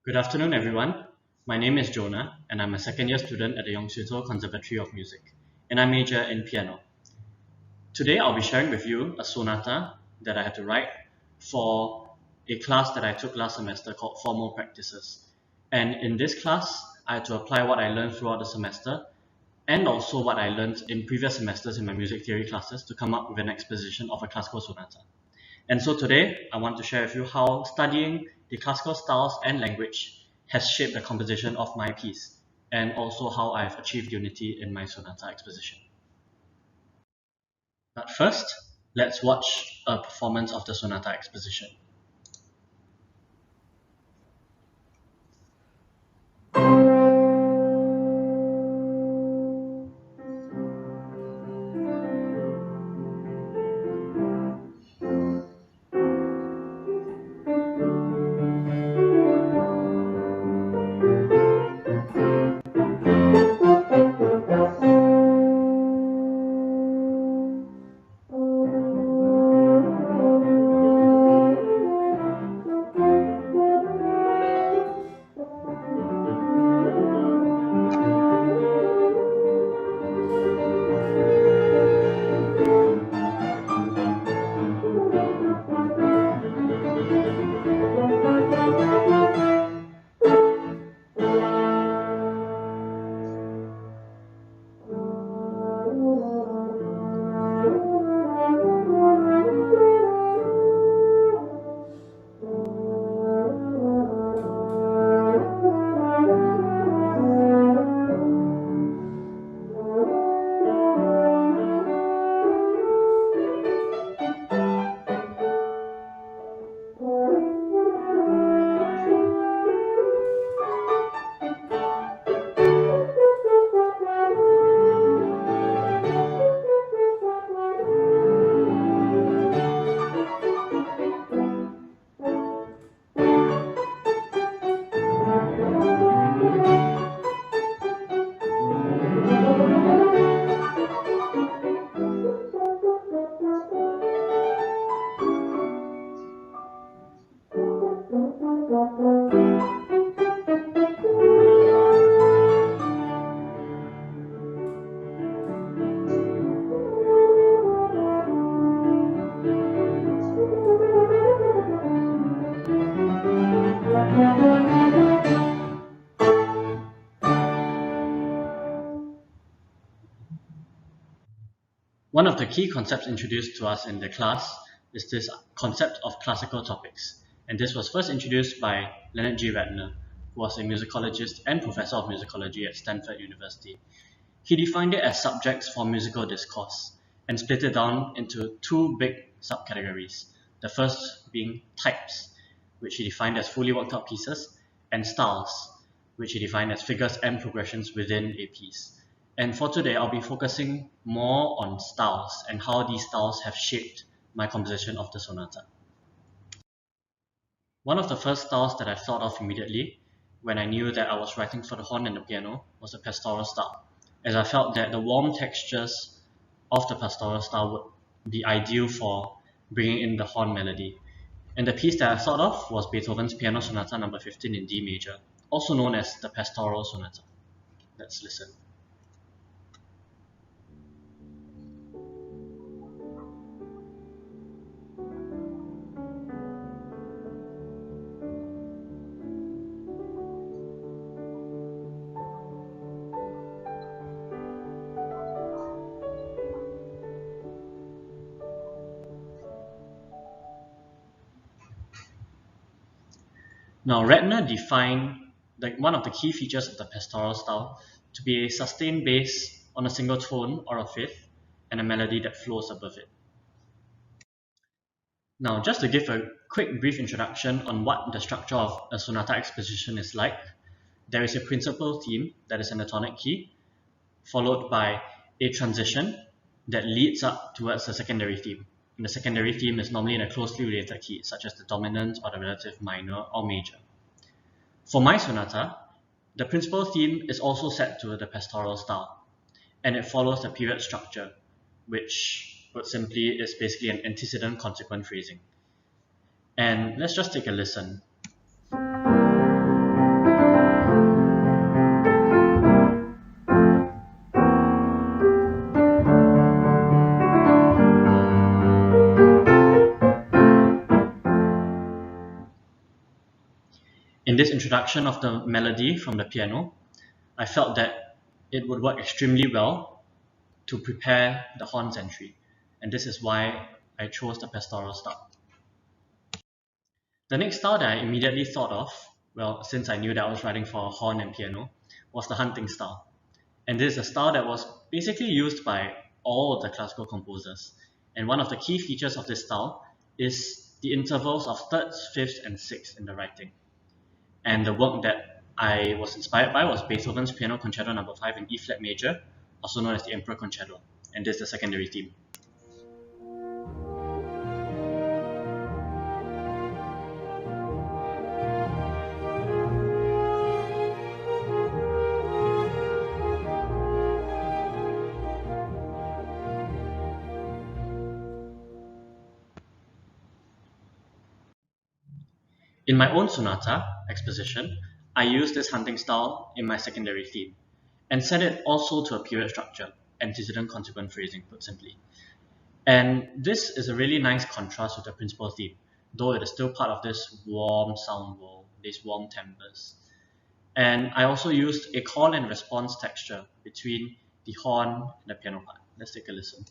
Good afternoon, everyone. My name is Jonah, and I'm a second-year student at the Conservatory of Music, and I major in piano. Today, I'll be sharing with you a sonata that I had to write for a class that I took last semester called Formal Practices. And in this class, I had to apply what I learned throughout the semester and also what I learned in previous semesters in my music theory classes to come up with an exposition of a classical sonata. And so today, I want to share with you how studying the classical styles and language has shaped the composition of my piece, and also how I've achieved unity in my sonata exposition. But first, let's watch a performance of the sonata exposition. One of the key concepts introduced to us in the class is this concept of classical topics. And this was first introduced by Leonard G. Ratner, who was a musicologist and professor of musicology at Stanford University. He defined it as subjects for musical discourse and split it down into two big subcategories. The first being types, which he defined as fully worked out pieces, and styles, which he defined as figures and progressions within a piece. And for today, I'll be focusing more on styles and how these styles have shaped my composition of the sonata. One of the first styles that I thought of immediately when I knew that I was writing for the horn and the piano was the pastoral style, as I felt that the warm textures of the pastoral style would be ideal for bringing in the horn melody. And the piece that I thought of was Beethoven's Piano Sonata No. 15 in D major, also known as the Pastoral Sonata. Let's listen. Now, Ratner defined one of the key features of the pastoral style to be a sustained bass on a single tone or a fifth, and a melody that flows above it. Now, just to give a quick brief introduction on what the structure of a sonata exposition is like, there is a principal theme that is in the tonic key, followed by a transition that leads up towards the secondary theme. And the secondary theme is normally in a closely related key, such as the dominant or the relative minor or major. For my sonata, the principal theme is also set to the pastoral style, and it follows the period structure, which put simply is basically an antecedent consequent phrasing. And let's just take a listen. In this introduction of the melody from the piano, I felt that it would work extremely well to prepare the horn's entry, and this is why I chose the pastoral style. The next style that I immediately thought of, well, since I knew that I was writing for horn and piano, was the hunting style. And this is a style that was basically used by all the classical composers. And one of the key features of this style is the intervals of thirds, fifths, and sixths in the writing. And the work that I was inspired by was Beethoven's Piano Concerto No. 5 in E flat major, also known as the Emperor Concerto. And this is the secondary theme. In my own sonata, exposition, I use this hunting style in my secondary theme, and set it also to a period structure, antecedent consequent phrasing, put simply. And this is a really nice contrast with the principal theme, though it is still part of this warm sound world, these warm timbres. And I also used a call and response texture between the horn and the piano part. Let's take a listen.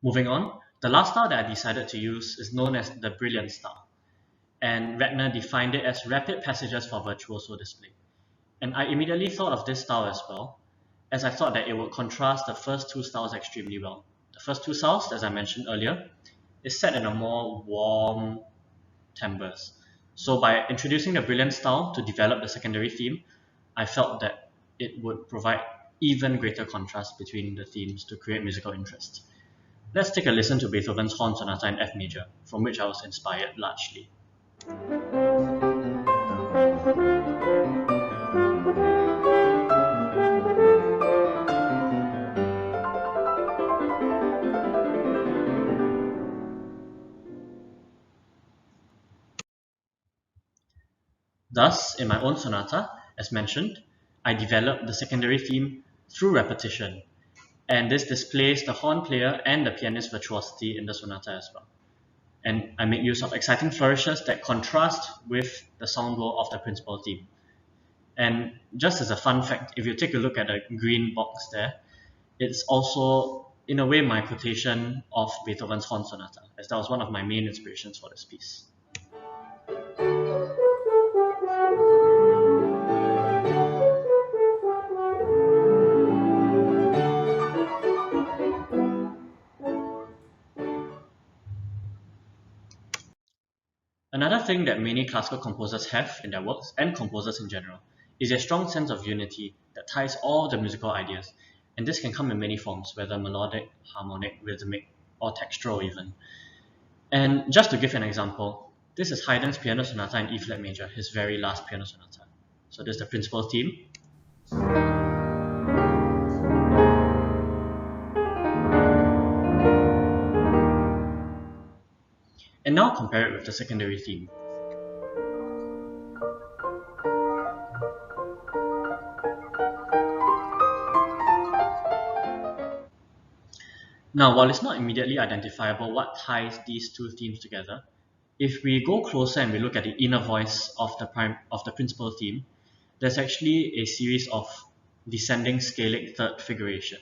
Moving on, the last style that I decided to use is known as the brilliant style, and Ratner defined it as rapid passages for virtuoso display. And I immediately thought of this style as well, as I thought that it would contrast the first two styles extremely well. The first two styles, as I mentioned earlier, is set in a more warm timbres. So by introducing the brilliant style to develop the secondary theme, I felt that it would provide even greater contrast between the themes to create musical interest. Let's take a listen to Beethoven's Horn Sonata in F major, from which I was inspired largely. Thus, in my own sonata, as mentioned, I developed the secondary theme through repetition, and this displays the horn player and the pianist's virtuosity in the sonata as well. And I make use of exciting flourishes that contrast with the sound world of the principal theme. And just as a fun fact, if you take a look at the green box there, it's also, in a way, my quotation of Beethoven's Horn Sonata, as that was one of my main inspirations for this piece. Another thing that many classical composers have in their works, and composers in general, is a strong sense of unity that ties all the musical ideas. And this can come in many forms, whether melodic, harmonic, rhythmic, or textural even. And just to give an example, this is Haydn's Piano Sonata in E flat major, his very last piano sonata. So this is the principal theme. And now compare it with the secondary theme. Now, while it's not immediately identifiable what ties these two themes together, if we go closer and we look at the inner voice of the principal theme, there's actually a series of descending scalic third figuration.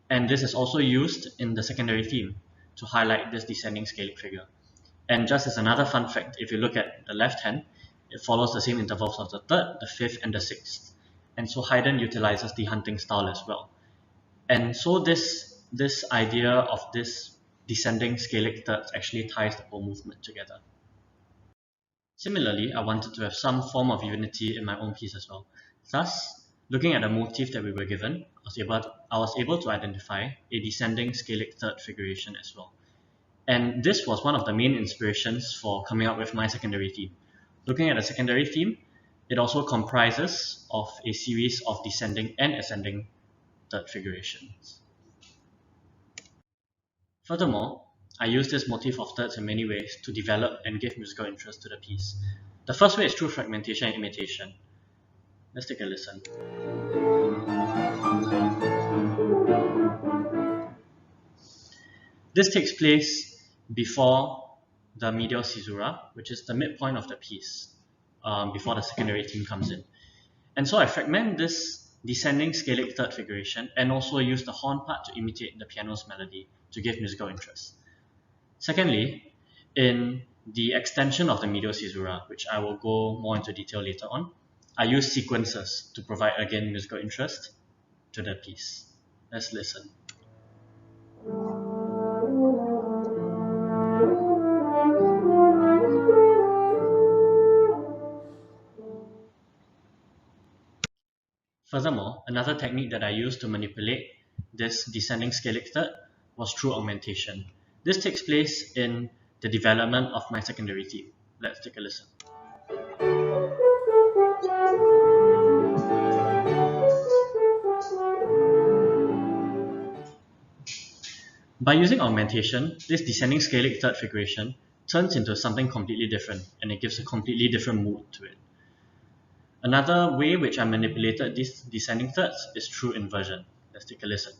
And this is also used in the secondary theme to highlight this descending scalic figure. And just as another fun fact, if you look at the left hand, it follows the same intervals of the third, the fifth, and the sixth. And so Haydn utilizes the hunting style as well. And so this idea of this descending scalic thirds actually ties the whole movement together. Similarly, I wanted to have some form of unity in my own piece as well. Thus, looking at the motif that we were given, I was able to identify a descending scalic third figuration as well. And this was one of the main inspirations for coming up with my secondary theme. Looking at the secondary theme, it also comprises of a series of descending and ascending third figurations. Furthermore, I use this motif of thirds in many ways to develop and give musical interest to the piece. The first way is through fragmentation and imitation. Let's take a listen. This takes place before the medial caesura, which is the midpoint of the piece, before the secondary theme comes in. And so I fragment this descending scalic third figuration and also use the horn part to imitate the piano's melody to give musical interest. Secondly, in the extension of the medial caesura, which I will go more into detail later on, I use sequences to provide again musical interest to the piece. Let's listen. Furthermore, another technique that I used to manipulate this descending scalic third was through augmentation. This takes place in the development of my secondary theme. Let's take a listen. By using augmentation, this descending scalic third figuration turns into something completely different, and it gives a completely different mood to it. Another way which I manipulated these descending thirds is through inversion. Let's take a listen.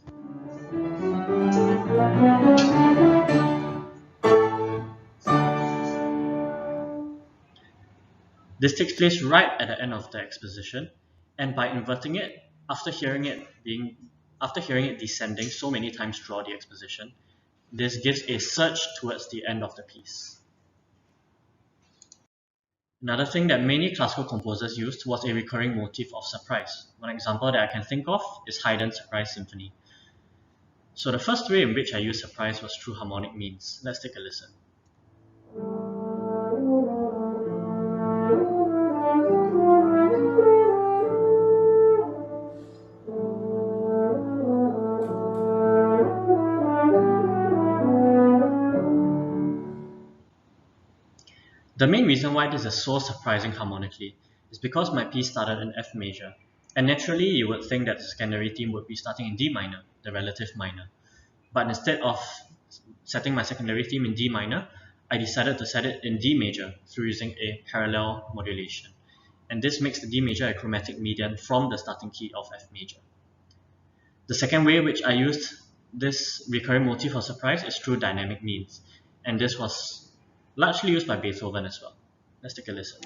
This takes place right at the end of the exposition, and by inverting it, after hearing it descending so many times throughout the exposition, this gives a surge towards the end of the piece. Another thing that many classical composers used was a recurring motif of surprise. One example that I can think of is Haydn's Surprise Symphony. So the first way in which I used surprise was through harmonic means. Let's take a listen. The main reason why this is so surprising harmonically is because my piece started in F major, and naturally you would think that the secondary theme would be starting in D minor, the relative minor. But instead of setting my secondary theme in D minor, I decided to set it in D major through using a parallel modulation. And this makes the D major a chromatic median from the starting key of F major. The second way which I used this recurring motif of surprise is through dynamic means, and this was largely used by Beethoven as well. Let's take a listen.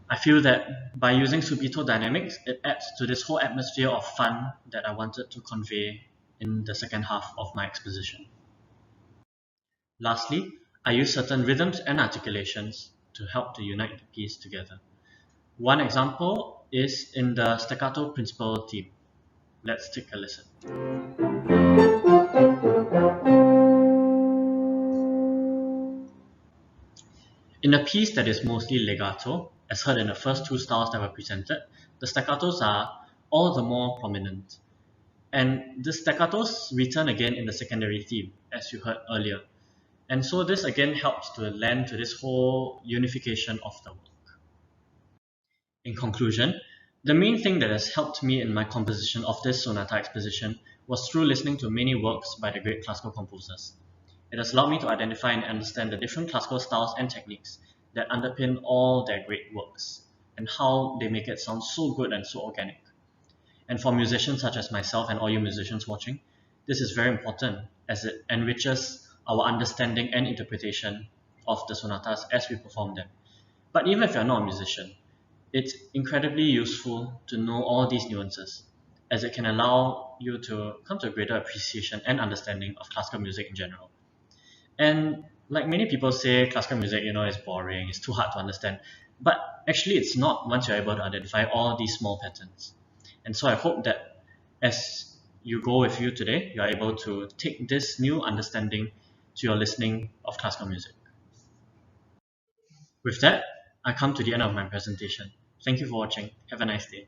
I feel that by using subito dynamics, it adds to this whole atmosphere of fun that I wanted to convey in the second half of my exposition. Lastly, I use certain rhythms and articulations to help to unite the piece together. One example is in the staccato principal theme. Let's take a listen. In a piece that is mostly legato, as heard in the first two styles that were presented, the staccatos are all the more prominent. And the staccatos return again in the secondary theme, as you heard earlier. And so this again helps to lend to this whole unification of the work. In conclusion, the main thing that has helped me in my composition of this sonata exposition was through listening to many works by the great classical composers. It has allowed me to identify and understand the different classical styles and techniques that underpin all their great works, and how they make it sound so good and so organic. And for musicians such as myself and all you musicians watching, this is very important as it enriches our understanding and interpretation of the sonatas as we perform them. But even if you're not a musician, it's incredibly useful to know all these nuances, as it can allow you to come to a greater appreciation and understanding of classical music in general. And like many people say, classical music, is boring, it's too hard to understand. But actually it's not once you're able to identify all these small patterns. And so I hope that as you go with you today, you're able to take this new understanding to your listening of classical music. With that, I come to the end of my presentation. Thank you for watching. Have a nice day.